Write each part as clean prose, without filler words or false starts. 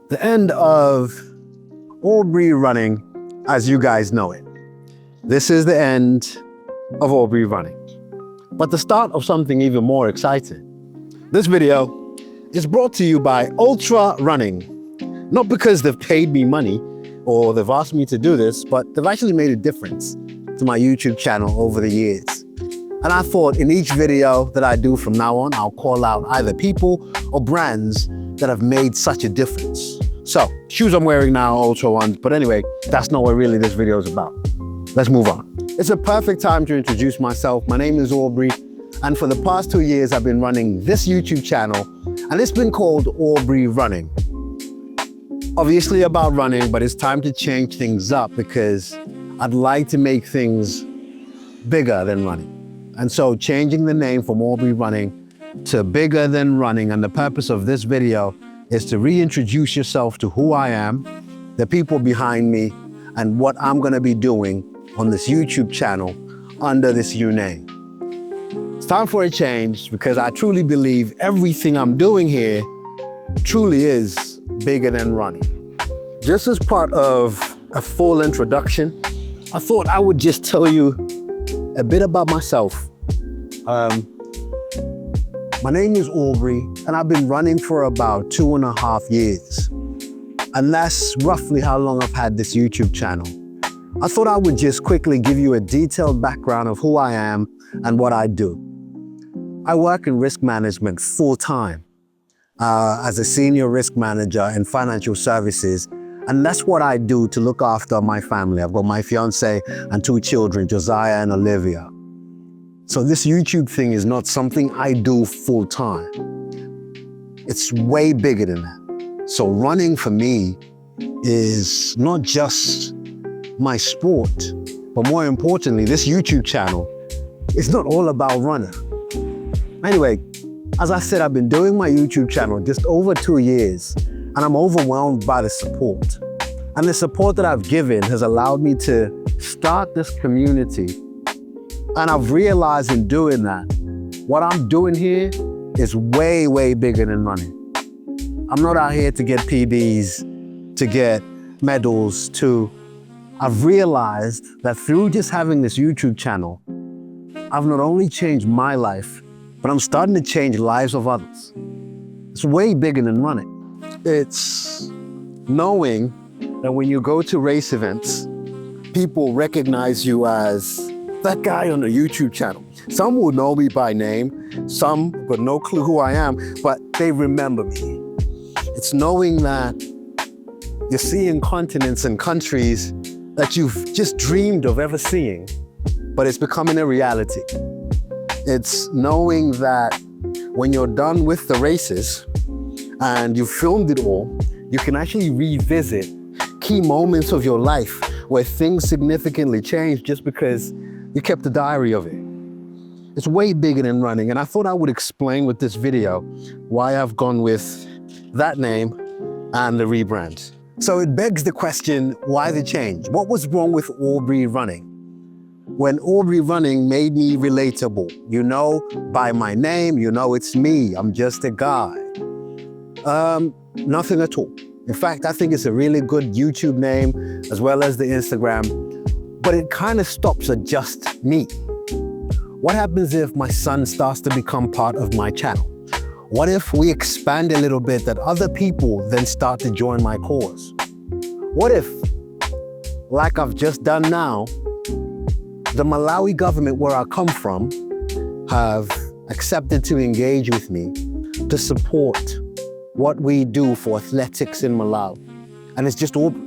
The end of Aubrey Running, as you guys know it. This is the end of Aubrey Running, but the start of something even more exciting. This video is brought to you by Ultra Running, not because they've paid me money or they've asked me to do this, but they've actually made a difference to my YouTube channel over the years. And I thought in each video that I do from now on, I'll call out either people or brands that have made such a difference. So, shoes I'm wearing now, Ultra ones, but anyway, that's not what really this video is about. Let's move on. It's a perfect time to introduce myself. My name is Aubrey, and for the past 2 years, I've been running this YouTube channel, and it's been called Aubrey Running. Obviously about running, but it's time to change things up because I'd like to make things bigger than running. And so changing the name from Aubrey Running to Bigger Than Running, and the purpose of this video is to reintroduce yourself to who I am, the people behind me, and what I'm gonna be doing on this YouTube channel under this new name. It's time for a change because I truly believe everything I'm doing here truly is bigger than running. Just as part of a full introduction, I thought I would just tell you a bit about myself. My name is Aubrey, and I've been running for about 2.5 years. And that's roughly how long I've had this YouTube channel. I thought I would just quickly give you a detailed background of who I am and what I do. I work in risk management full-time as a senior risk manager in financial services. And that's what I do to look after my family. I've got my fiance and 2 children, Josiah and Olivia. So this YouTube thing is not something I do full time. It's way bigger than that. So running for me is not just my sport, but more importantly, this YouTube channel is not all about running. Anyway, as I said, I've been doing my YouTube channel just over 2 years, and I'm overwhelmed by the support. And the support that I've given has allowed me to start this community. And I've realized in doing that, what I'm doing here is way, way bigger than running. I'm not out here to get PBs, to get medals, I've realized that through just having this YouTube channel, I've not only changed my life, but I'm starting to change lives of others. It's way bigger than running. It's knowing that when you go to race events, people recognize you as that guy on the YouTube channel. Some will know me by name, some got no clue who I am, but they remember me. It's knowing that you're seeing continents and countries that you've just dreamed of ever seeing, but it's becoming a reality. It's knowing that when you're done with the races and you've filmed it all, you can actually revisit key moments of your life where things significantly changed just because you kept a diary of it. It's way bigger than running, and I thought I would explain with this video why I've gone with that name and the rebrand. So it begs the question, why the change? What was wrong with Aubrey Running? When Aubrey Running made me relatable, you know, by my name, you know it's me, I'm just a guy. Nothing at all. In fact, I think it's a really good YouTube name as well as the Instagram, but it kind of stops at just me. What happens if my son starts to become part of my channel? What if we expand a little bit that other people then start to join my cause? What if, like I've just done now, the Malawi government where I come from have accepted to engage with me to support what we do for athletics in Malawi. And it's just Aubrey.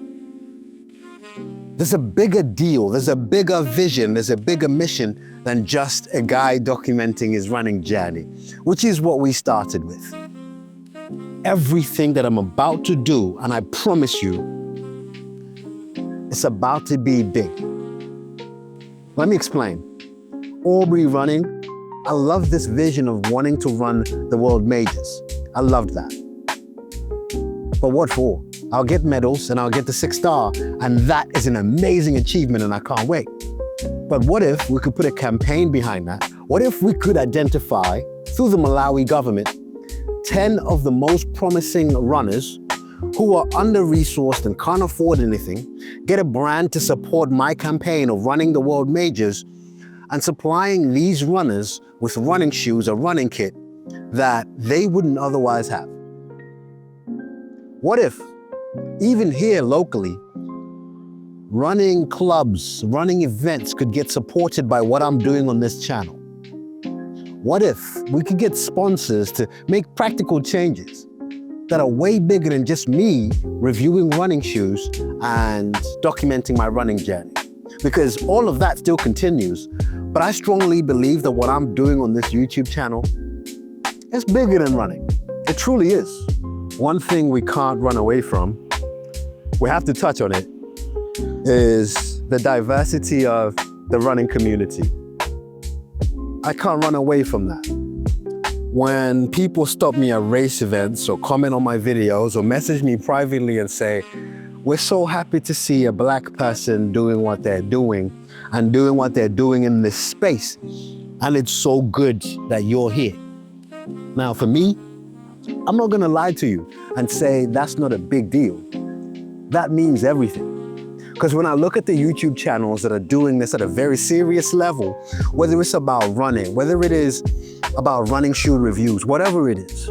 There's a bigger deal, there's a bigger vision, there's a bigger mission than just a guy documenting his running journey, which is what we started with. Everything that I'm about to do, and I promise you, it's about to be big. Let me explain. Aubrey Running, I love this vision of wanting to run the world majors. I loved that. But what for? I'll get medals and I'll get the 6 star, and that is an amazing achievement and I can't wait. But what if we could put a campaign behind that? What if we could identify, through the Malawi government, 10 of the most promising runners who are under-resourced and can't afford anything get a brand to support my campaign of running the world majors and supplying these runners with running shoes or running kit that they wouldn't otherwise have? What if, even here locally, running clubs, running events could get supported by what I'm doing on this channel? What if we could get sponsors to make practical changes that are way bigger than just me reviewing running shoes and documenting my running journey? Because all of that still continues, but I strongly believe that what I'm doing on this YouTube channel is bigger than running. It truly is. One thing we can't run away from, we have to touch on it, is the diversity of the running community. I can't run away from that. When people stop me at race events or comment on my videos or message me privately and say, "We're so happy to see a Black person doing what they're doing and doing what they're doing in this space. And it's so good that you're here." Now, for me, I'm not gonna lie to you and say that's not a big deal. That means everything. Because when I look at the YouTube channels that are doing this at a very serious level, whether it's about running, whether it is about running shoe reviews, whatever it is,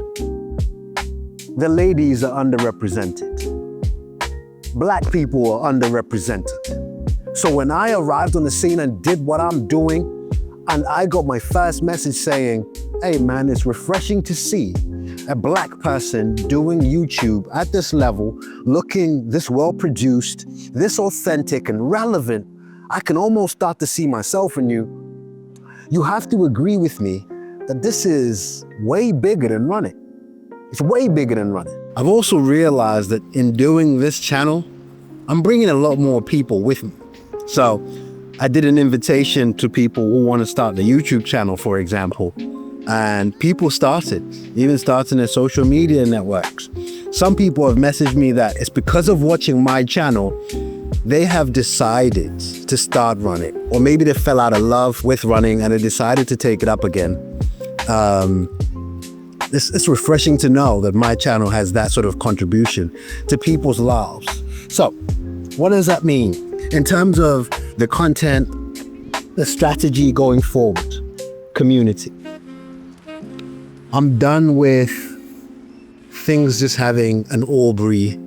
the ladies are underrepresented. Black people are underrepresented. So when I arrived on the scene and did what I'm doing, and I got my first message saying, "Hey man, it's refreshing to see a Black person doing YouTube at this level, looking this well-produced, this authentic and relevant, I can almost start to see myself in you." You have to agree with me that this is way bigger than running. It's way bigger than running. I've also realized that in doing this channel, I'm bringing a lot more people with me. So I did an invitation to people who want to start the YouTube channel, for example, and people started, even starting their social media networks. Some people have messaged me that it's because of watching my channel, they have decided to start running, or maybe they fell out of love with running and they decided to take it up again. It's refreshing to know that my channel has that sort of contribution to people's lives. So what does that mean in terms of the content, the strategy going forward? Community. I'm done with things just having an Aubrey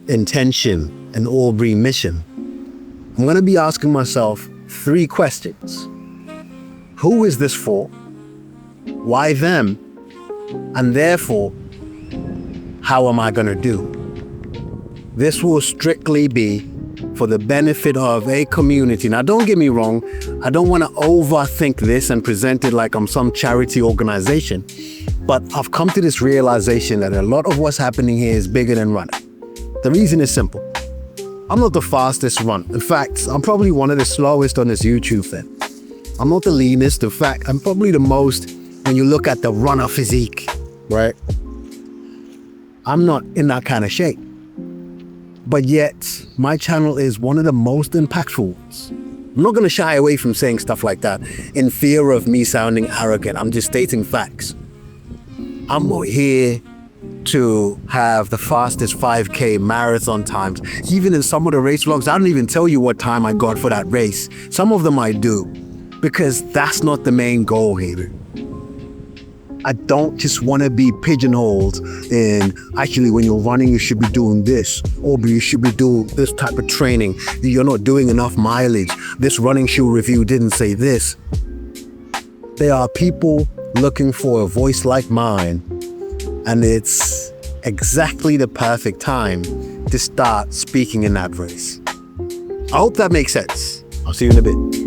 intention, an Aubrey mission. I'm going to be asking myself 3 questions. Who is this for? Why them? And therefore, how am I going to do? This will strictly be for the benefit of a community. Now, don't get me wrong. I don't want to overthink this and present it like I'm some charity organization. But I've come to this realization that a lot of what's happening here is bigger than running. The reason is simple. I'm not the fastest runner. In fact, I'm probably one of the slowest on this YouTube thing. I'm not the leanest. In fact, I'm probably the most, when you look at the runner physique, right? I'm not in that kind of shape. But yet, my channel is one of the most impactful ones. I'm not going to shy away from saying stuff like that in fear of me sounding arrogant. I'm just stating facts. I'm not here to have the fastest 5K marathon times. Even in some of the race vlogs, I don't even tell you what time I got for that race. Some of them I do, because that's not the main goal here. I don't just want to be pigeonholed in, actually, when you're running, you should be doing this, or you should be doing this type of training. You're not doing enough mileage. This running shoe review didn't say this. There are people looking for a voice like mine, and it's exactly the perfect time to start speaking in that voice. I hope that makes sense. I'll see you in a bit.